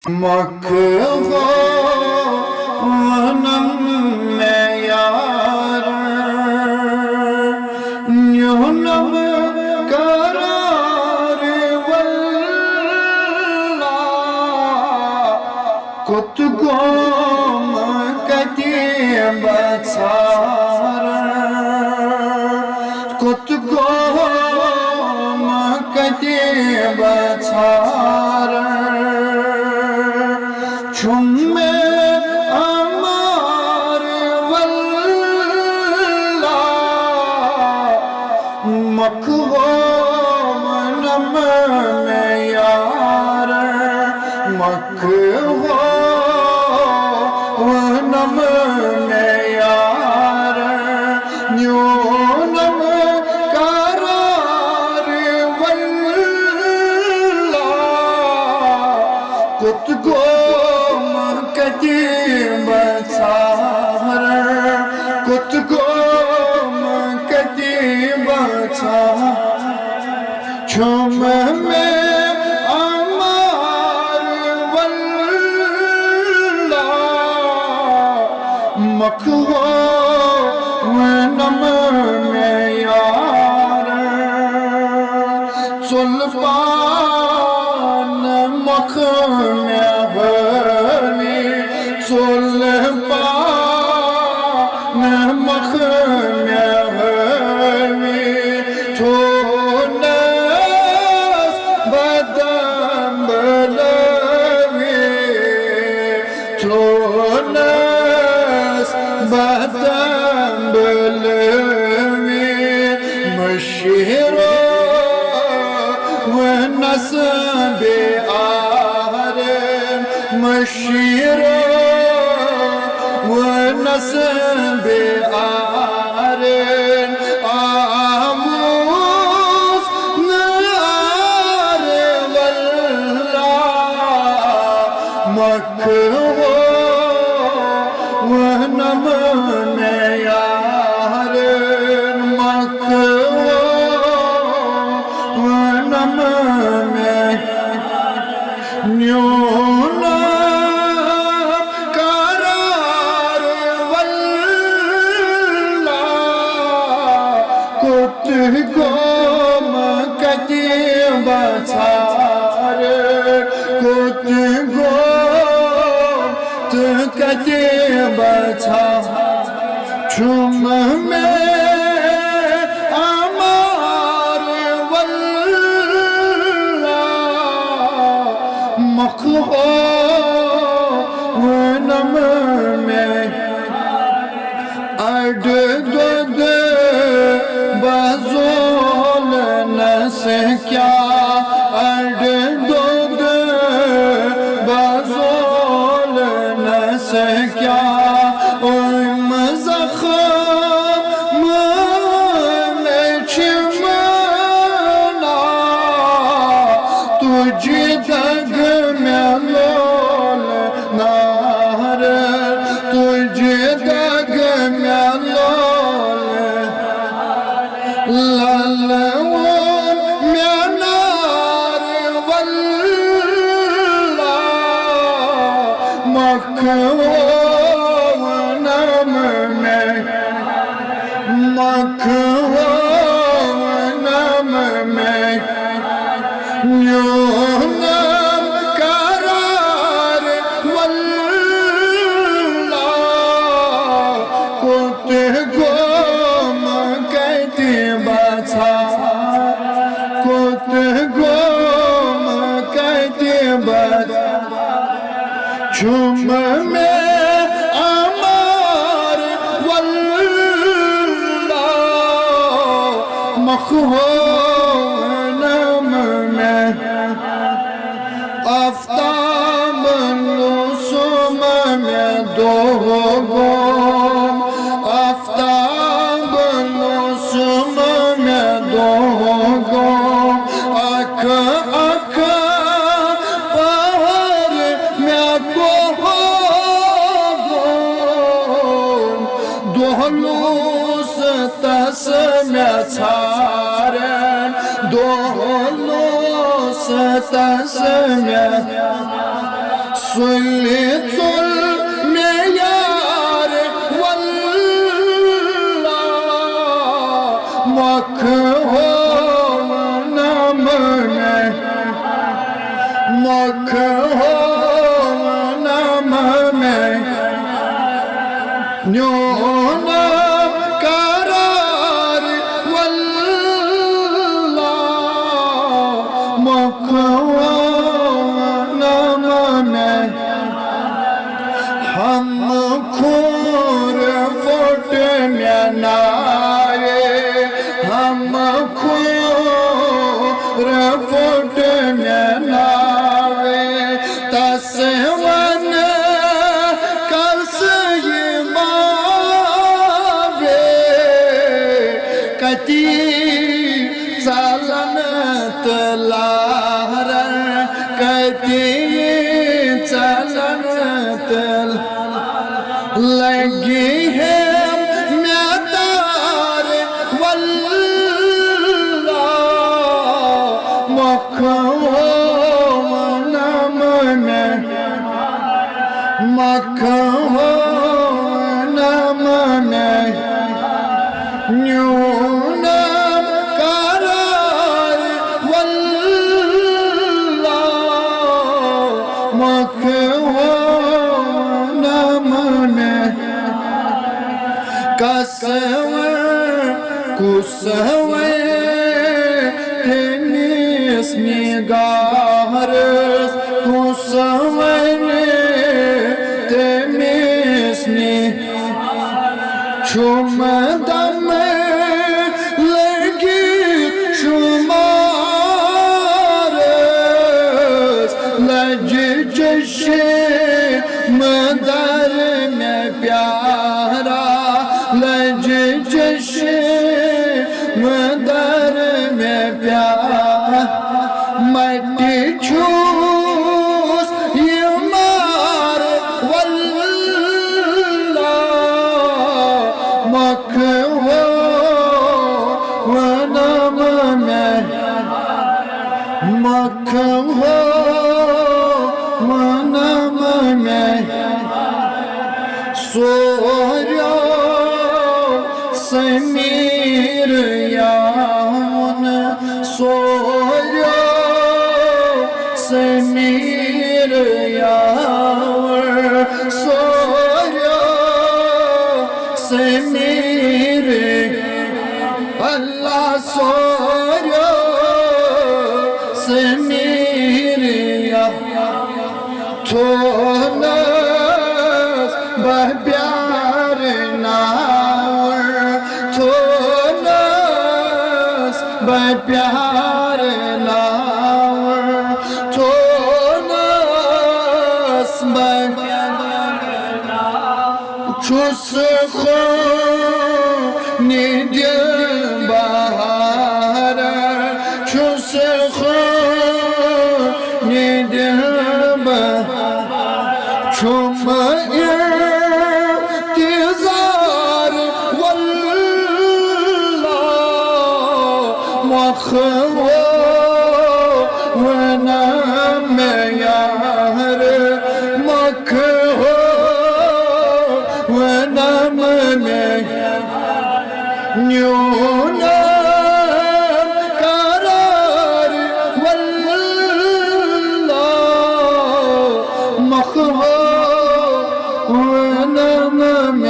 مکھوانم میں یار نیونم قرار واللہ کت گوم کتی بچار کت گوم کتی بچار چھمے امار واللہ مکھوانم میں یار مکھوانم میں یار نیونم قرار واللہ کت گوم کتی بچار کت گوم کتی بچار چھم میں امار واللہ مکھوانم میں یار سلطان مکھ میں بھری سلطان مکھ میں بھری تونس بدن بلوی تونس بدن بلوی مشیر ونسب آرم مشیر ونسب آرم آموز نار واللہ مکھوانم میں یار مکھوانم میں نیونم قرار واللہ کت گوم کتی بچار کت گوم کتی بچار چھم میں امار واللہ مکھوانم میں اڈ دود بزول نس کیا اڈ دود بزول نس کیا ام زخم میں چھمنا تجھ دگ میں لول نار تجھ دگ میں لول لالون میں نار واللہ مکھوانم میں مکھوانم میں نیونم قرار واللہ کت گوم کتی بچار کت گوم کتی بچار چھم میں امار واللہ مکھوانم میں آفتاب نسوم میں دو گوم آفتاب نسوم میں دو گوم اکھ اکھ پہر میں کو گوم دہلوس تس میں چھارن دہلوس تس میں سلط الميار والله مكهون منه مكهون منه نون قرار والله مكهون منه ہم کھور فٹ میں نائے ہم کھور فٹ میں نائے تسون کس ماوے کتی چلن تلار کتی چلن تل لگی ہے میدار واللہ مکھون منه مکھون منه نیون قرار واللہ مکھون منه کسویں کسویں تنیس نگارس کسویں تنیس چوم دم لگی شمارس لج جشے مدر میں پیارا لج جشے مدر میں پیارا مٹی چھوس یہ مار واللہ مکھون منه مکھون منه سوریا سمیر یامن سوریا سمیر یامن سوریا سمیر اللہ سوریا سمیر یامن تونس بہبیار ناور تونس بہبیار ناور تونس بہبیار ناور چھس خونی دل بہار چھس خونی دل بہار چھم انتظار واللہ مکھون میار مکھون منه نیون قرار واللہ مکھون منه